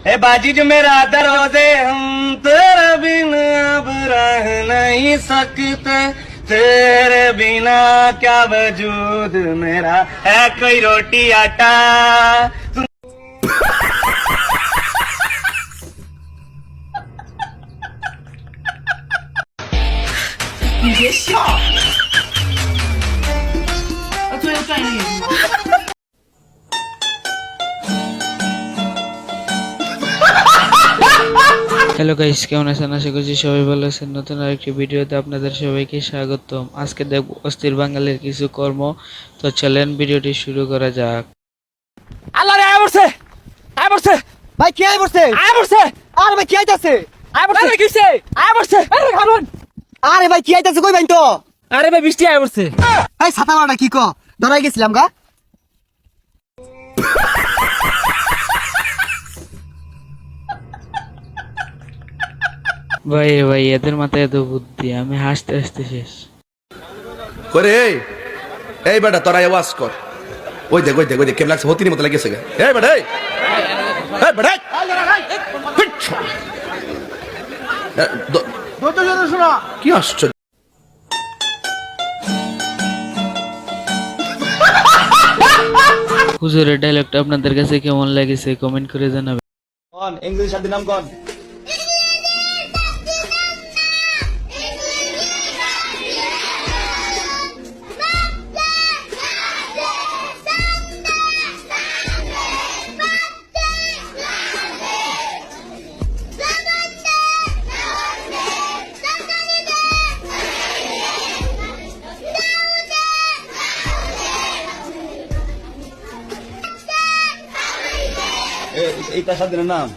ए बाजी जो मेरा दरवाजे हम तेरे बिना अब रह नहीं सकते तेरे बिना क्या वजूद मेरा है कोई रोटी आटा你别笑，最后赚一个眼睛吗？ হ্যালো গাইস, কেমন আছেন? আশা করছি সবাই ভালো আছেন। নতুন আরেকটি ভিডিওতে আপনাদের সবাইকে স্বাগতম। আজকে দেখব অস্থির বাঙালির কিছু কর্ম। তো চলেন ভিডিওটি শুরু করা যাক। আল্লাহ রে আয় পড়ছে ভাই কি আই পড়ছে? আয় পড়ছে আরে ভাই কি আইতাছে? আয় পড়ছে কিছে আয় পড়ছে আরে খালুন আরে ভাই কি আইতাছে কই বাইন তো? আরে ভাই বৃষ্টি আয় পড়ছে ভাই ছাতা মারাটা কি কো? ধরাই গেছিলাম গা। ভাই রে ভাই, এদের মাথায় এত বুদ্ধি, আমি হাসতে হাসতে শেষ। করে এই বেটা তোরা আওয়াজ কর। ওই দেখ কেমন লাগছে, হতির মতো লাগেছে গা। এই বেটা এই বেটা কি আশ্চর্য। হুজুরের ডায়লগটা আপনাদের কাছে কেমন লেগেছে কমেন্ট করে জানাবেন। कौन इंग्लिश शब्द नाम कौन एक शब्द नाम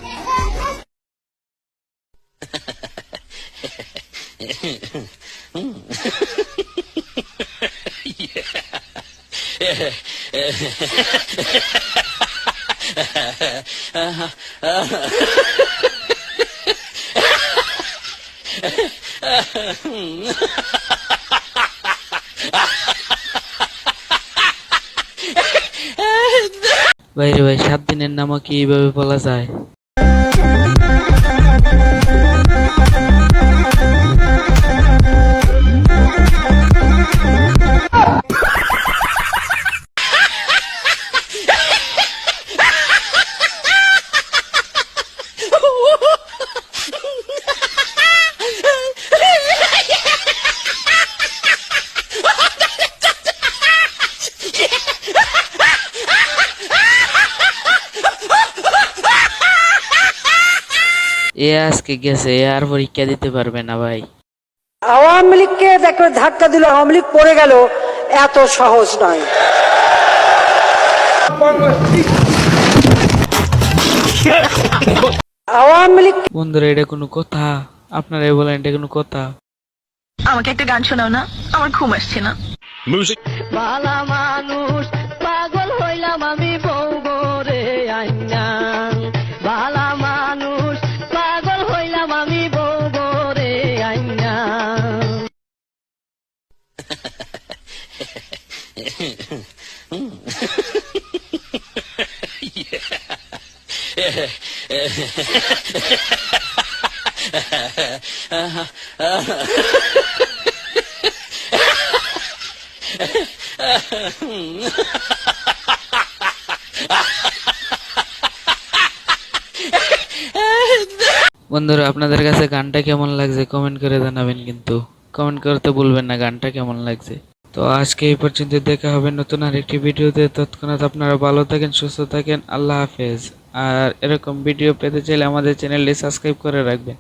ভাই রে ভাই, 7 দিনের নামও কি এইভাবে বলা যায়? এ আজকে গেছে, এ আর পরীক্ষা দিতে পারবে না ভাই। আওয়ামী লীগকে দেখো ধাক্কা দিল, আওয়ামী লীগ পড়ে গেল, এত সহজ নয়। আওয়ামী লীগ বন্ধুরা, এটা কোনো কথা? আপনারাই বলেন, এটা কোনো কথা? আমাকে একটা গান শোনাও না, আমার ঘুম আসছে না। ভালা মানুষ পাগল হইলাম আমি বউ গোরে আইনা, ভালা মানুষ পাগল হইলাম আমি বউ গোরে আইনা। বন্ধুরা, আপনাদের কাছে গানটা কেমন লাগছে কমেন্ট করে জানাবেন, কিন্তু কমেন্ট করতে ভুলবেন না গানটা কেমন লাগছে। তো আজকে এই পর্যন্ত, দেখা হবে নতুন আরেকটি ভিডিওতে। তৎক্ষণাৎ আপনারা ভালো থাকেন, সুস্থ থাকেন, আল্লাহ হাফেজ। আর এরকম ভিডিও পেতে চাইলে আমাদের চ্যানেলটি সাবস্ক্রাইব করে রাখবেন।